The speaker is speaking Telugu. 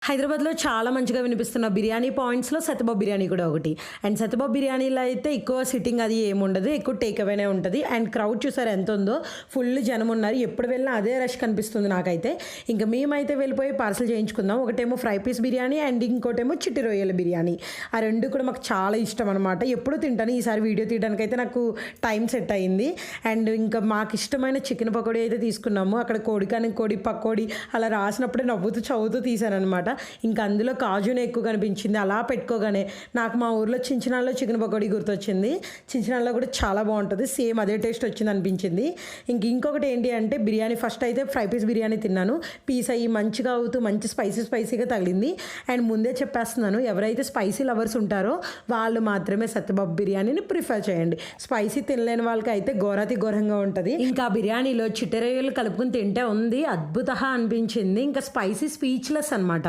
హైదరాబాద్‌లో చాలా మంచిగా వినిపిస్తున్న బిర్యానీ పాయింట్స్‌లో సత్యబాబు బిర్యానీ కూడా ఒకటి. అండ్ సత్యబాబు బిర్యానీలో అయితే ఎక్కువ సిట్టింగ్ అది ఏముండదు. ఎక్కువ టేక్ అవేనే ఉంటది. అండ్ క్రౌడ్ చూసారా ఎంతుందో. ఫుల్ జనం ఉన్నారు. ఎప్పుడు వెళ్ళినా అదే రష్ కనిపిస్తుంది నాకైతే. ఇంక మేమైతే వెళ్ళిపోయి పార్సెల్ చేయించుకుందాం. ఒకటేమో ఫ్రై పీస్ బిర్యానీ అండ్ ఇంకోటేమో చిట్టి రొయ్యల బిర్యానీ. ఆ 2 కూడా మాకు చాలా ఇష్టం అనమాట. ఎప్పుడూ తింటాను. ఈసారి వీడియో తీయడానికైతే నాకు టైం సెట్ అయింది. అండ్ ఇంకా మాకు ఇష్టమైన చికెన్ పకోడీ అయితే తీసుకున్నాము. అక్కడ కోడి పకోడీ అలా రాసినప్పుడే నవ్వుతూ చదువుతూ తీశాననమాట. ఇంకా అందులో కాజునే ఎక్కువ కనిపించింది. అలా పెట్టుకోగానే నాకు మా ఊర్లో చించినాల్లో చికెన్ పకోడీ గుర్తొచ్చింది. చించినాల్లో కూడా చాలా బాగుంటుంది. సేమ్ అదే టేస్ట్ వచ్చింది అనిపించింది. ఇంకొకటి ఏంటి అంటే బిర్యానీ ఫస్ట్ అయితే ఫ్రై పీస్ బిర్యానీ తిన్నాను. పీస్ అయ్యి మంచిగా అవుతూ మంచి స్పైసీగా తగిలింది. అండ్ ముందే చెప్పేస్తున్నాను, ఎవరైతే స్పైసీ లవర్స్ ఉంటారో వాళ్ళు మాత్రమే సత్యబాబు బిర్యానీని ప్రిఫర్ చేయండి. స్పైసీ తినలేని వాళ్ళకి అయితే ఘోరంగా ఉంటుంది. ఇంకా బిర్యానీలో చిట్టరొయ్యలు కలుపుకుని తింటే ఉంది అద్భుతంగా అనిపించింది. ఇంకా స్పైసీ స్పీచ్లెస్ అనమాట.